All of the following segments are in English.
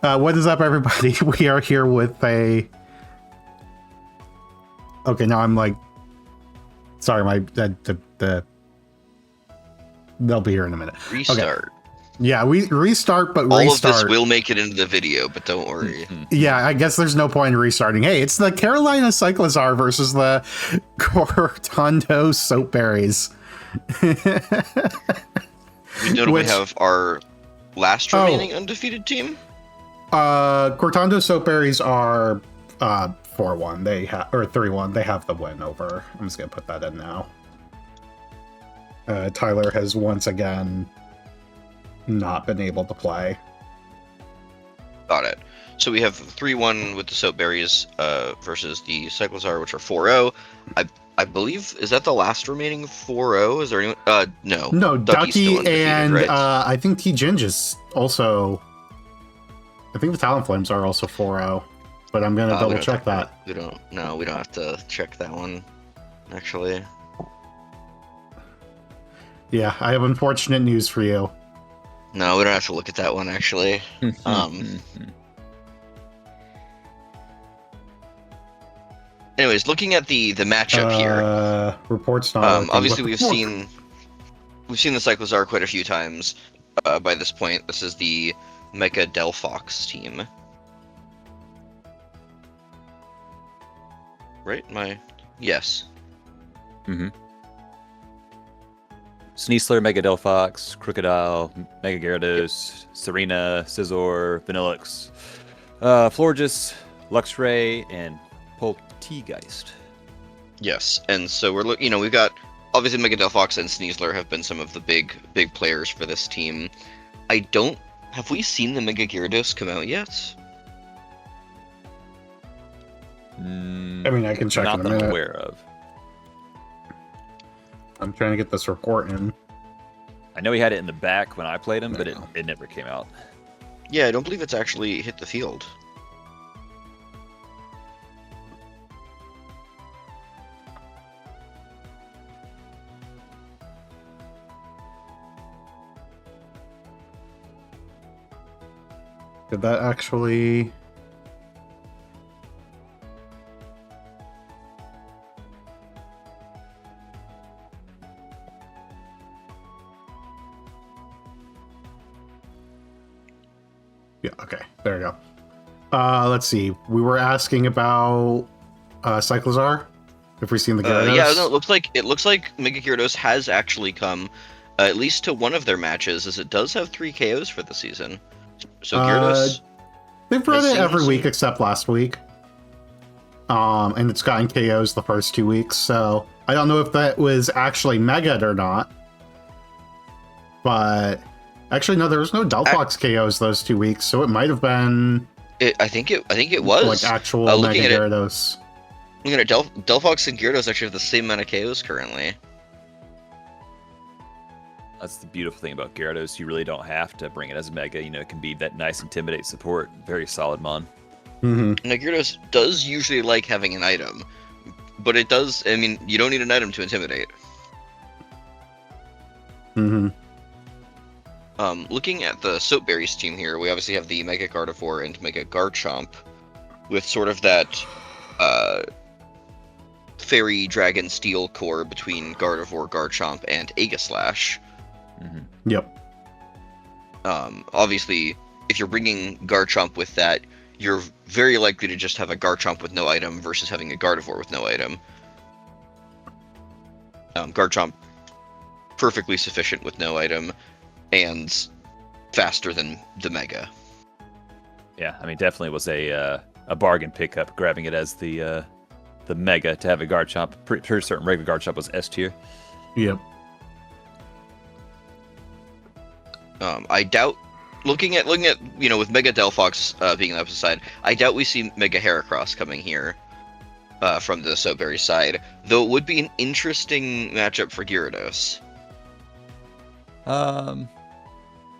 What is up, everybody? We are here with a... Okay, now I'm like... Sorry, they'll be here in a minute. Restart. Okay. Yeah, we restart, but all restart. of this will make it into the video, but don't worry. Yeah, I guess there's no point in restarting. Hey, it's the Carolina Cyclozar versus the Cortondo Soapberries. We notably have our last remaining undefeated team. Cortondo Soapberries are 4-1. They have, or 3-1. They have the win over. I'm just gonna put that in now. Tyler has once again not been able to play. Got it. So we have 3-1 with the Soapberries versus the Cyclozar, which are 4-0. I believe, is that the last remaining 4-0? Is there anyone? No. No, Ducky and right? I think T-Ginge is also... I think the Talonflames are also 4-0, but I'm gonna double check that. We don't have to check that one, actually. Yeah, I have unfortunate news for you. No, we don't have to look at that one, actually. Anyways, looking at the matchup here. Reports not. Obviously, we've seen the Cyclozar quite a few times by this point. This is the Mega Delphox team. Right? Yes. Mm-hmm. Sneasler, Mega Delphox, Crocodile, Mega Gyarados, Serena, Scizor, Vanillix, Florges, Luxray, and Poltegeist. Yes, and so we're looking. We've got obviously Mega Delphox and Sneasler have been some of the big players for this team. Have we seen the Mega Gyarados come out yet? I mean, I can check in a minute. Not that I'm aware of. I'm trying to get this report in. I know he had it in the back when I played him, but it never came out. Yeah, I don't believe it's actually hit the field. Did that actually... Yeah, okay. There we go. Let's see. We were asking about Cyclozar. If we've seen the Gyarados. Yeah, no, it looks like Mega Gyarados has actually come at least to one of their matches, as it does have 3 KOs for the season. So Gyarados... they've run it every week except last week. And it's gotten KOs the first 2 weeks, so I don't know if that was actually Mega'd or not. But... Actually, no, there was no Delphox KOs those 2 weeks, so it might have been... I think it was. Like actual Mega Gyarados. Looking at it, Delphox and Gyarados actually have the same amount of KOs currently. That's the beautiful thing about Gyarados. You really don't have to bring it as a Mega. It can be that nice Intimidate support. Very solid mon. Mm-hmm. Now, Gyarados does usually like having an item, but it does... I mean, you don't need an item to Intimidate. Mm-hmm. Looking at the Soapberries team here, we obviously have the Mega Gardevoir and Mega Garchomp, with sort of that Fairy Dragon Steel core between Gardevoir, Garchomp, and Aegislash. Mm-hmm. Yep. Obviously, if you're bringing Garchomp with that, you're very likely to just have a Garchomp with no item versus having a Gardevoir with no item. Garchomp, perfectly sufficient with no item, and faster than the Mega. Yeah, I mean, definitely was a bargain pickup, grabbing it as the Mega to have a Garchomp. Pretty certain regular Garchomp was S tier. Yep. I doubt, looking at with Mega Delphox being on the opposite side, I doubt we see Mega Heracross coming here from the Soapberry side, though it would be an interesting matchup for Gyarados.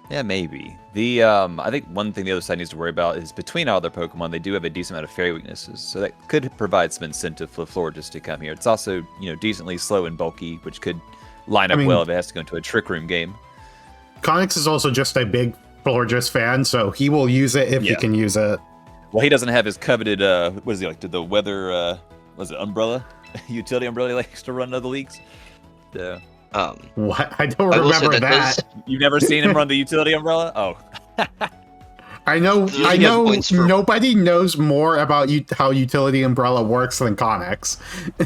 Yeah, maybe. I think one thing the other side needs to worry about is between all their Pokemon, they do have a decent amount of fairy weaknesses, so that could provide some incentive for Florges to come here. It's also, decently slow and bulky, which could line up well if it has to go into a Trick Room game. Conix is also just a big Florges fan, so he will use it if he can use it. Well, he doesn't have his coveted, what is he like, the weather, was it umbrella? Utility umbrella he likes to run in other leagues? So, what? I don't remember that. You've never seen him run the utility umbrella? Oh. I know nobody knows more about how Utility Umbrella works than Connex.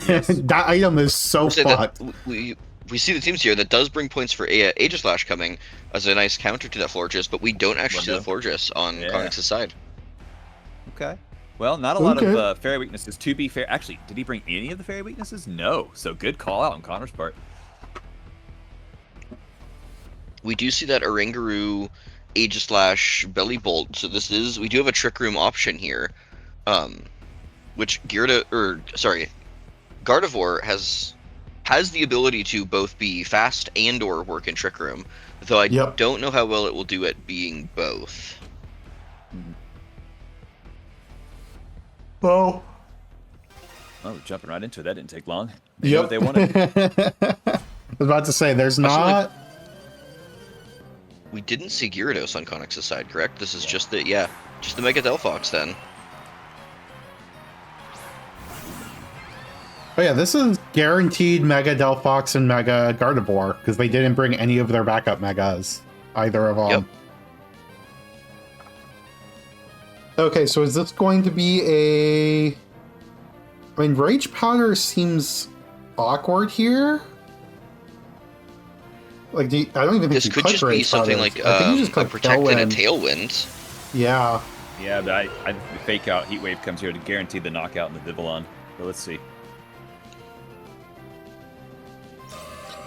Yes. That item is so fucked. We see the teams here that does bring points for Aegislash coming as a nice counter to that Florges, but we don't actually see the Florges on Connex's side. Okay. Well, not a lot of fairy weaknesses. To be fair, actually, did he bring any of the fairy weaknesses? No. So good call out on Connor's part. We do see that Oranguru, Aegislash, Belly Bolt. So we do have a Trick Room option here, which Gardevoir has the ability to both be fast and or work in Trick Room, though I don't know how well it will do at being both. Well, jumping right into it. That didn't take long. They knew what they wanted. I was about to say, there's not... We didn't see Gyarados on Connex's side, correct? This is just the Mega Delphox then. Oh yeah, this is guaranteed Mega Delphox and Mega Gardevoir, because they didn't bring any of their backup Megas, either of them. Yep. Okay, so is this going to be a... I mean, Rage Powder seems awkward here. Like, I don't even think this could just be something like a Protect and a Tailwind. Yeah. Yeah, but the Fake Out Heat Wave comes here to guarantee the knockout in the Vivillon. But let's see.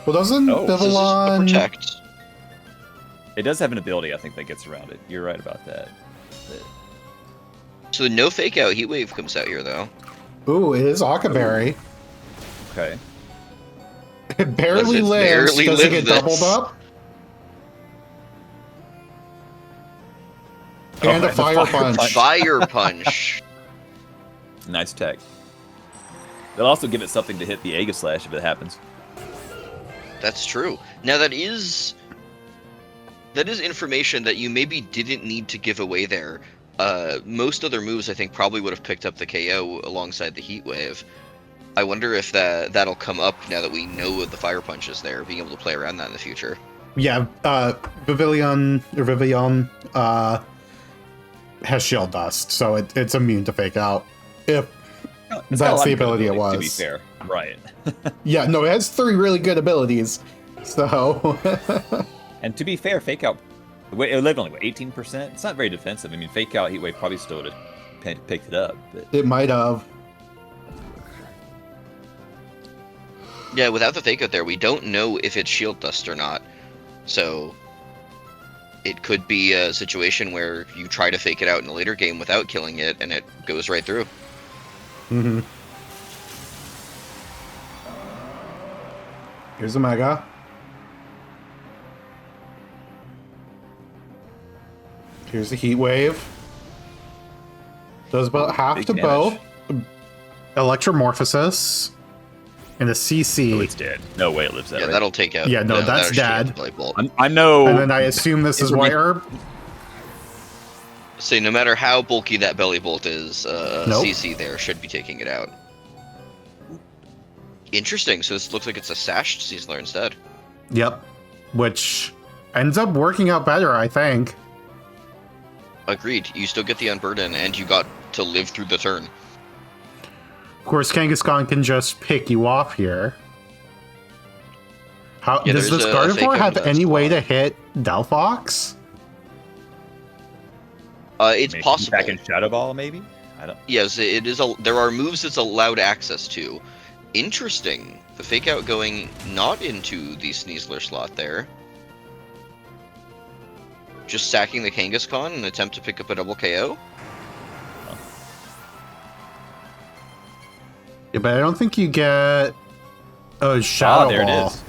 Well, doesn't Vivillon... Protect. It does have an ability, I think, that gets around it. You're right about that. So no Fake Out Heat Wave comes out here, though. Ooh, it is Akaberry. Okay. It barely lives. Does it get doubled up? And a Fire Punch. Fire Punch. Nice tech. They'll also give it something to hit the Aegislash if it happens. That's true. Now that is information that you maybe didn't need to give away there. Most other moves, I think, probably would have picked up the KO alongside the Heat Wave. I wonder if that'll come up now that we know the Fire Punch is there, being able to play around that in the future. Yeah, Vivillon has Shield Dust, so it's immune to Fake Out. If that's the ability it was. To be fair, right. Yeah, no, it has 3 really good abilities, so... And to be fair, Fake Out, it lived only, 18%? It's not very defensive. I mean, Fake Out Heat Wave probably still would have picked it up. But... It might have. Yeah, without the Fake Out there, we don't know if it's Shield Dust or not. So it could be a situation where you try to fake it out in a later game without killing it, and it goes right through. Mm-hmm. Here's a Mega. Here's the Heat Wave. Does about half to both. Electromorphosis. And a CC. Oh, it's dead. No way it lives that. Yeah, right? that'll take out. Yeah, no, that's dead. I know. And then I assume this is White Herb. So no matter how bulky that Belly Bolt is, CC there should be taking it out. Interesting. So this looks like it's a sashed Sneasler instead. Yep. Which ends up working out better, I think. Agreed. You still get the Unburden, and you got to live through the turn. Of course, Kangaskhan can just pick you off here. How does this Gardevoir have any way to hit Delphox? It's maybe possible. Back in Shadow Ball, maybe? I don't. Yes, it is. There are moves it's allowed access to. Interesting. The Fake Out going not into the Sneasler slot there. Just sacking the Kangaskhan in an attempt to pick up a double KO. Yeah, but I don't think you get a Shadow there Ball. it is.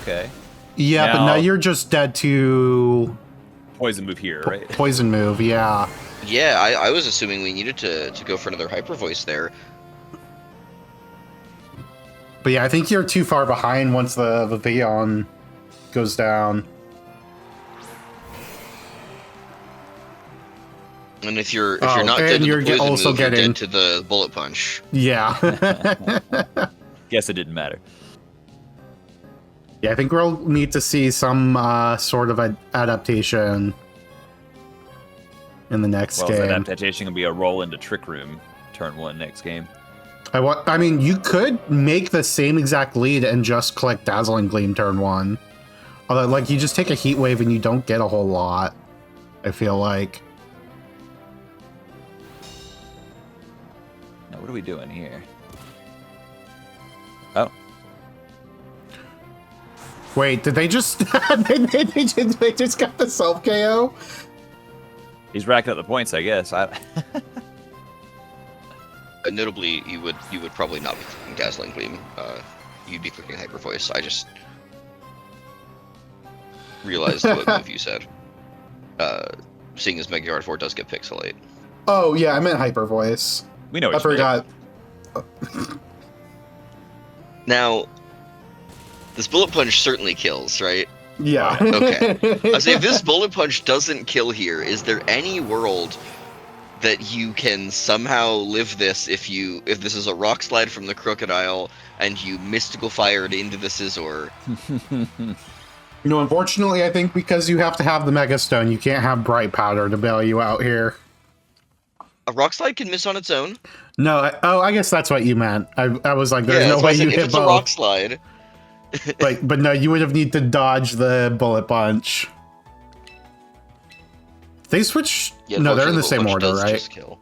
Okay. Yeah, but now you're just dead to... Poison move here, right? Poison move, yeah. Yeah, I was assuming we needed to go for another Hyper Voice there. But yeah, I think you're too far behind once the Vivillon goes down. And if you're Oh, not and dead to you're the poison also move, you're getting- dead to the bullet punch. Yeah. Guess it didn't matter. Yeah, I think we'll need to see some sort of adaptation in the next Well, game. that adaptation can be a roll into Trick Room turn 1 next game. I mean, you could make the same exact lead and just click Dazzling Gleam turn 1. Although, like, you just take a Heat Wave and you don't get a whole lot, I feel like. Now, what are we doing here? Oh. Wait, did they just... they just got the self-KO? He's racking up the points, I guess. Notably, you would probably not be clicking Dazzling Gleam. You'd be clicking Hyper Voice. I just realized what move you said. Seeing as Mega Guard 4 does get Pixelate. Oh, yeah, I meant Hyper Voice. We know I what you meant. forgot. Now, this Bullet Punch certainly kills, right? Yeah. Okay. I say, if this Bullet Punch doesn't kill here, is there any world that you can somehow live this if this is a Rock Slide from the Crocodile and you Mystical Fire it into the Scizor? No, unfortunately, I think because you have to have the Mega Stone, you can't have Bright Powder to bail you out here. A Rock Slide can miss on its own. No, I guess that's what you meant. I was like, there's Yeah, no that's why way I said you if hit it's a Rock both. Slide. But no, you would have need to dodge the Bullet Punch. They switched. Yeah, No, they're in the unfortunately, same Bullet Punch order, does right? just kill.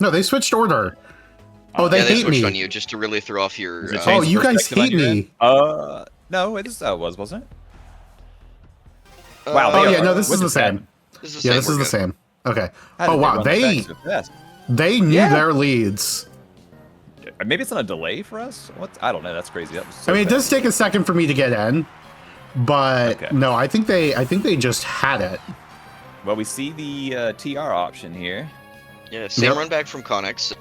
No, they switched order. Oh, they Yeah, they hate switched me. on you just to really throw off your. Does it Oh, change you guys perspective on hate your me. end? No, it is how it was, wasn't it? Wow. Oh they yeah, are- no, this is what the same. This is the Yeah, same. this is we're the good. same. Okay. How did Oh wow, run that they back so fast? knew Yeah. their leads. Maybe it's on a delay for us. What? I don't know. That's crazy. That was so I mean, it does fast. take a second for me to get in, but Okay. no, I think they just had it. Well, we see the TR option here. Yeah, same Yep. run back from Connex.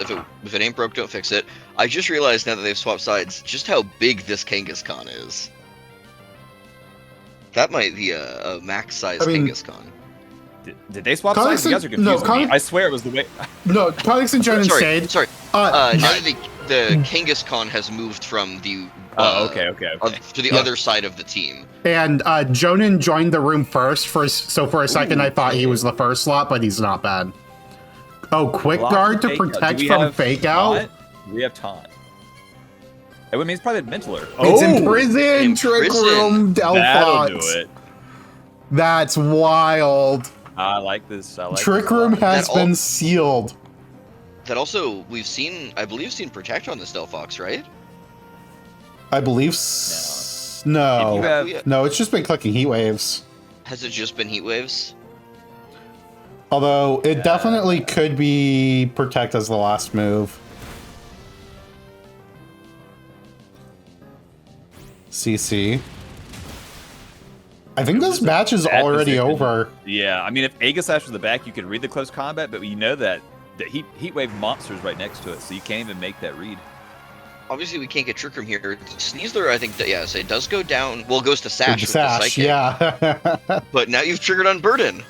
If it ain't broke, don't fix it. I just realized now that they've swapped sides just how big this Kangaskhan is. That might be a max size I mean- Kangaskhan. Did they swap Connex sides? You guys are and- no, confusing me. Connex- I swear it was the way. No, Connex and Jonan stayed. Sorry. Uh, Now that the Kangaskhan has moved from the Okay. to the Yeah. other side of the team. and Jonan joined the room first. So for a second, I thought he was the first slot, but he's not bad. Oh, quick Block guard to fake out. Do protect we from have fake out. taunt? We have taunt. I mean, it's probably Mentler. It's in prison, In Trick prison. Room, That'll Delphox. do it. That's wild. I like this. I like Trick this a Room lot. has That been sealed. That also I believe seen Protect on this Delphox, right? I believe If no. you have- No, it's just been clicking heat waves. Has it just been Heat Waves? Although it definitely could be protect as the last move. CC. I think this match is Bad already position. over. Yeah, I mean, if Aegislash was the back, you could read the close combat, but you know that the heat wave monster's right next to it, so you can't even make that read. Obviously, we can't get Trick Room here. Sneasler, I think, so it does go down. Well, it goes to Sash with the Sash, Psychic. yeah. But now you've triggered on Burden.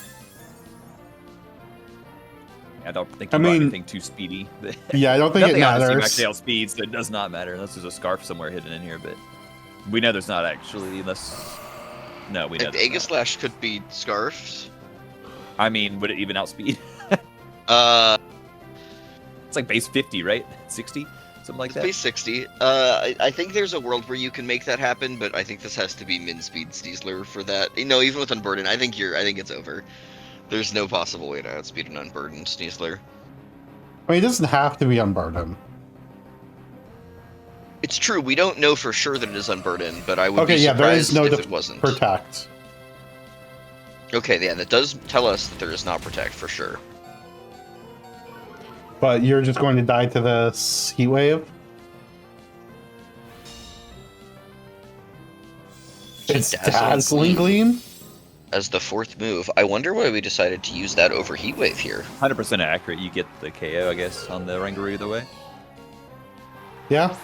I don't think I you brought mean- anything too speedy. Yeah, I don't think it Nothing honestly matters. actually outspeeds, so it does not matter unless there's a scarf somewhere hidden in here. But we know there's not actually, unless we know. And there's not. Aegislash could be Scarfed. I mean, would it even outspeed? It's It's like base 50, right? 60, something like that. base 60. I think there's a world where you can make that happen, but I think this has to be min speed Sneasler for that. No, even with Unburden, I think it's over. There's no possible way to outspeed an Unburdened Sneasler. I mean, it doesn't have to be unburdened. It's true, we don't know for sure that it is Unburdened, but I would Okay, be yeah, there surprised is no if it wasn't. protect. Okay, yeah, that does tell us that there is not Protect for sure. But you're just going to die to this heat wave? It's Dazzling Gleam? As the fourth move. I wonder why we decided to use that over Heatwave here. 100% accurate. You get the KO, I guess, on the Rangaroo either way. Yeah.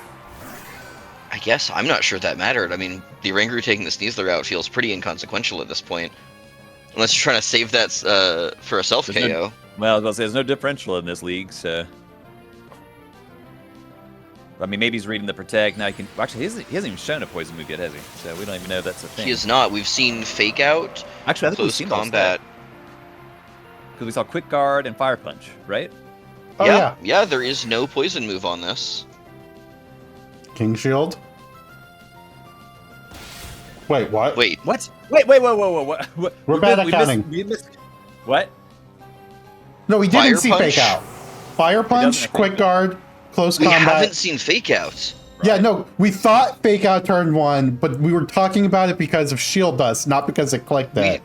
I guess I'm not sure that mattered. I mean, the Rangaroo taking the Sneasler out feels pretty inconsequential at this point. Unless you're trying to save that for a self-KO. Well, I was gonna say there's no differential in this league, so. I mean, maybe he's reading the protect. Now he can. Actually, he hasn't even shown a poison move yet, has he? So we don't even know if that's a thing. He is not. We've seen fake out, Actually, I think we've close seen combat. Because we saw quick guard and fire punch, right? Oh, yeah, there is no poison move on this. King Shield. Wait, what? Wait, What? Wait, whoa. What? We're bad at counting. We missed. What? No, we Fire didn't see punch? fake out. Fire punch, quick guard, close we combat. haven't seen fake out. Yeah, no, we thought fake out turn 1, but we were talking about it because of shield dust, not because it clicked it.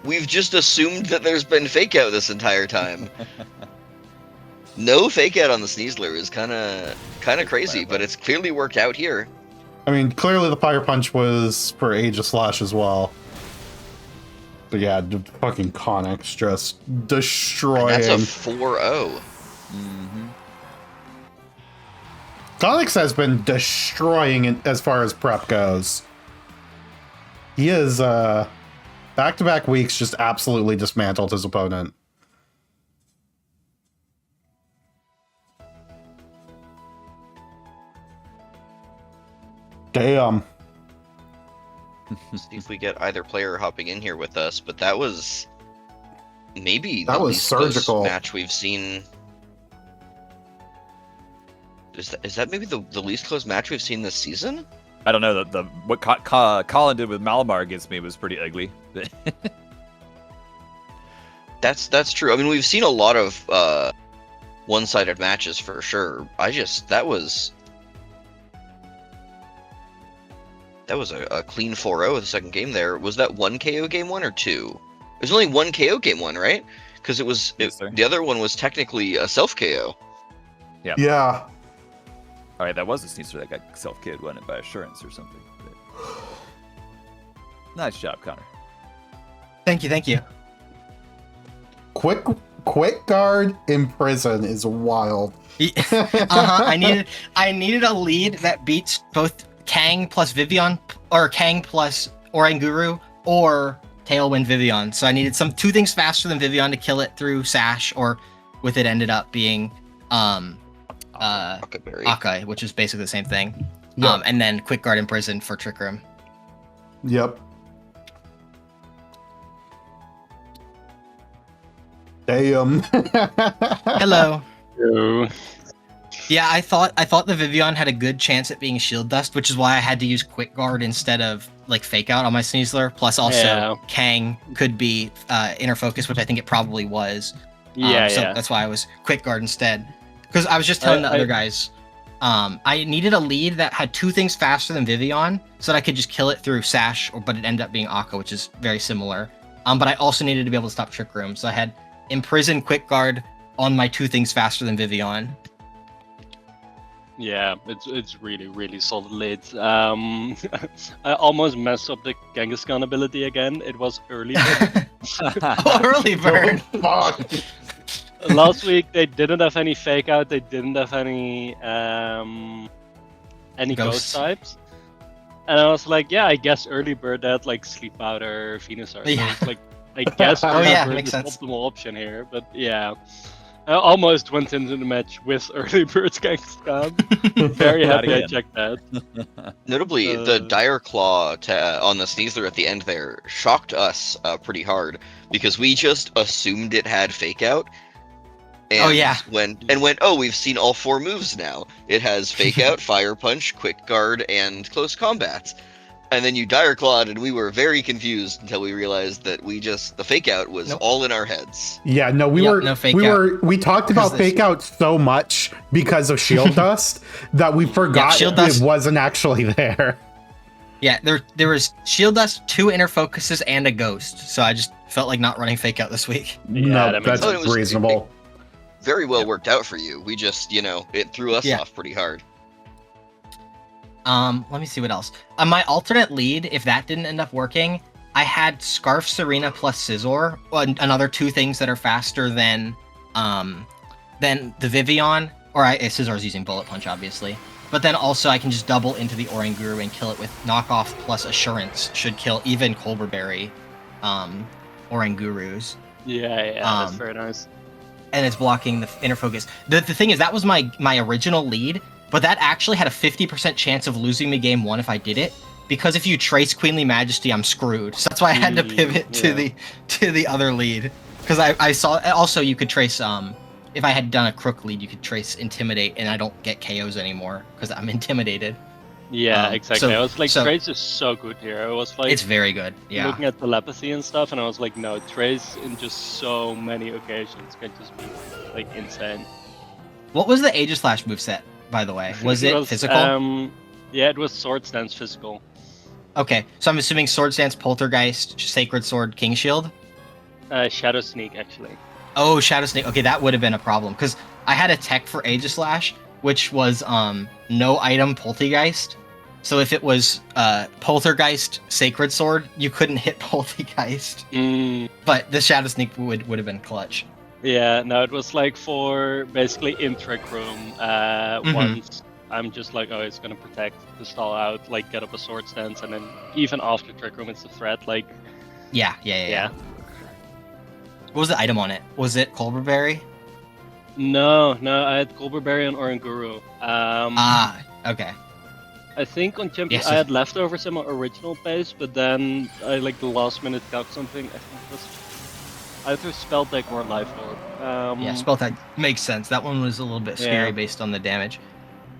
We've just assumed that there's been fake out this entire time. No fake out on the Sneasler is kind of crazy, but it's clearly worked out here. I mean, clearly the fire punch was for Aegis Slash as well. But yeah, fucking Connix just destroying. And that's a 4-0. Connix has been destroying it as far as prep goes. He is back-to-back weeks just absolutely dismantled his opponent. Damn. See if we get either player hopping in here with us, but that was maybe That the was least close surgical. match we've seen. Is that maybe the least close match we've seen this season? I don't know. What Colin did with Malamar against me was pretty ugly. That's true. I mean, we've seen a lot of one-sided matches for sure. That was a clean 4-0 the second game there. Was that 1 KO game 1 or 2? It was only 1 KO game 1, right? Because the other one was technically a self KO. Yeah. All right, that was a Sneasler that got self-killed, wasn't it, by assurance or something? But... Nice job, Connor. Thank you. Quick guard in prison is wild. I needed a lead that beats both Kang plus Vivian, or Kang plus Oranguru, or Tailwind Vivian. So I needed two things faster than Vivian to kill it through Sash, or with it ended up being Akai, which is basically the same thing. Yep. And then quick guard in prison for Trick Room. Yep. Damn. Hello. Hello. Yeah, I thought the Vivian had a good chance at being shield dust, which is why I had to use quick guard instead of like fake out on my Sneasler. Plus, also Kang could be inner focus, which I think it probably was. So that's why I was quick guard instead. Because I was just telling the other guys, I needed a lead that had two things faster than Vivian, so that I could just kill it through Sash, but it ended up being Akka, which is very similar. But I also needed to be able to stop Trick Room, so I had Imprison, quick guard on my two things faster than Vivian. Yeah, it's really solid leads. I almost messed up the Genghis-Khan ability again. It was early bird. Early bird. Last week they didn't have any fake out. They didn't have any ghost types. And I was like, yeah, I guess early bird had like sleep powder, Venusaur. Yeah. So it's like, I guess early bird makes is sense. the optimal option here. But yeah. I almost went into the match with early bird's Genghis-Khan. Very happy I checked that. Notably, the Dire Claw on the Sneasler at the end there shocked us pretty hard because we just assumed it had fake out. And went, we've seen all four moves now. It has fake out, fire punch, quick guard, and close combat. And then you Dire Clawed, and we were very confused until we realized that the fake out was all in our heads. Yeah, no, we talked about fake out so much because of shield dust that we forgot it wasn't actually there. Yeah, there was shield dust, 2 inner focuses, and a ghost. So I just felt like not running fake out this week. Yeah, no, that's reasonable. Very well worked out for you. We just, it threw us off pretty hard. Let me see what else. My alternate lead, if that didn't end up working, I had Scarf Serena plus Scizor, another 2 things that are faster than the Vivian, or Scizzor's using Bullet Punch, obviously. But then also I can just double into the Oranguru and kill it with Knockoff plus Assurance, should kill even Colberberry Orangurus. Yeah, that's very nice. and it's blocking the inner focus. The thing is, that was my original lead, but that actually had a 50% chance of losing me game 1 if I did it, because if you trace Queenly Majesty, I'm screwed. So that's why I had to pivot to the other lead, because I saw also you could trace if I had done a Crook lead, you could trace Intimidate, and I don't get KOs anymore because I'm intimidated. Yeah, exactly. So- I was like, so- Trace is so good here. I was like, It's very good. Yeah. looking at telepathy and stuff, and I was like, no, Trace in just so many occasions can just be like insane. What was the Aegislash moveset, by the way? Was it physical? Yeah, it was Sword Stance physical. Okay, so I'm assuming Sword Stance, Poltergeist, Sacred Sword, King Shield. Shadow Sneak, actually. Oh, Shadow Snake. Okay, that would have been a problem because I had a tech for Aegislash, which was no item Poltergeist. So if it was Poltergeist Sacred Sword, you couldn't hit Poltergeist. But the Shadow Sneak would have been clutch. Yeah, no, it was like for basically in Trick Room. Once I'm just like, oh, it's gonna protect the stall out, like get up a Sword Stance, and then even after Trick Room, it's a threat. Like, Yeah. What was the item on it? Was it Colberberry? No, I had Colberberry and Oranguru. Okay. I think on Champion Yes, I had leftovers in my original base, but then I like the last minute got something. I think it was either Spell Tech or Life Orb. Yeah, Spell Tag makes sense. That one was a little bit scary Yeah. based on the damage.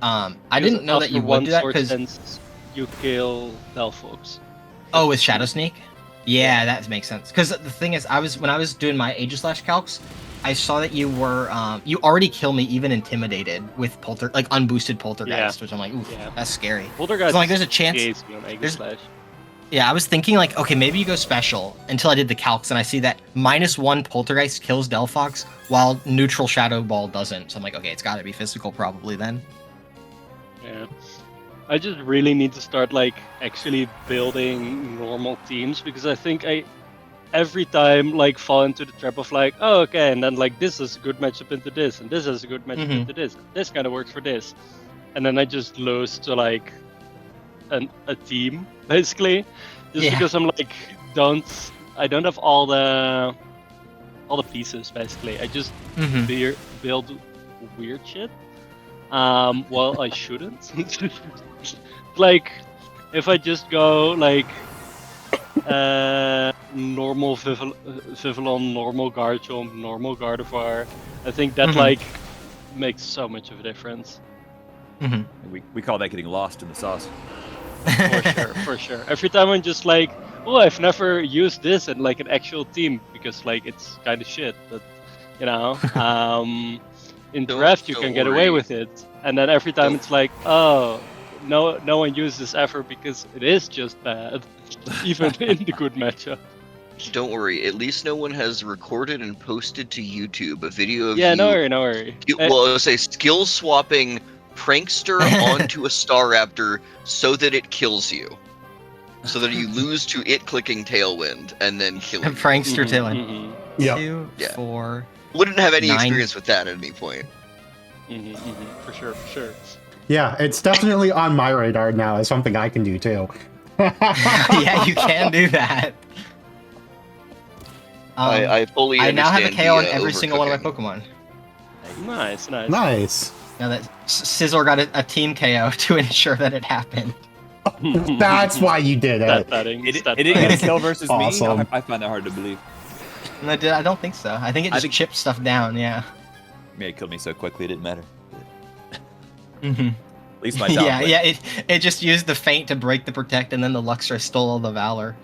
I didn't know that you would do that because you kill Delphox. Oh, with Shadow Sneak? Yeah, that makes sense. Because the thing is, when I was doing my Aegislash calcs, I saw that you were you already kill me even intimidated with unboosted Poltergeist, which I'm like, ooh, that's scary. Poltergeist. So, like, there's a chance. Yeah, I was thinking like, okay, maybe you go special until I did the calcs and I see that -1 Poltergeist kills Delphox while neutral Shadow Ball doesn't. So I'm like, okay, it's got to be physical probably then. Yeah. I just really need to start like actually building normal teams, because I think I every time like fall into the trap of like, oh, okay, and then like this is a good matchup into this, and this is a good matchup into this. This kind of works for this, and then I just lose to like a team basically, just because I'm like I don't have all the pieces basically. I just build weird shit. Well, I shouldn't. Like, if I just go like normal Vivillon, normal Garchomp, normal Gardevoir, I think that like makes so much of a difference. We call that getting lost in the sauce. For sure. Every time I'm just like, oh, I've never used this in like an actual team because like it's kind of shit, but you know, in draft you can get away with it, and then every time it's like, oh, no one uses this ever because it is just bad, even in the good matchup. Don't worry, at least no one has recorded and posted to YouTube a video of no worry. Well, I would say skill swapping Prankster onto a Staraptor so that it kills you. So that you lose to it clicking Tailwind and then killing you. Prankster Tailwind. Yeah. 2, 4. Wouldn't have any 9. experience with that at any point. For sure. Yeah, it's definitely on my radar now as something I can do too. Yeah, you can do that. I fully I now have a understand KO on the, every single one of my overcooking. Pokemon. Nice. Now that Sizzler got a team KO to ensure that it happened. That's why you did it. It didn't get a kill versus Awesome. me? I find that hard to believe. And I don't think so. I think it just chipped stuff down, yeah. Yeah, it killed me so quickly it didn't matter. At least my top it just used the feint to break the protect, and then the Luxray stole all the Valor.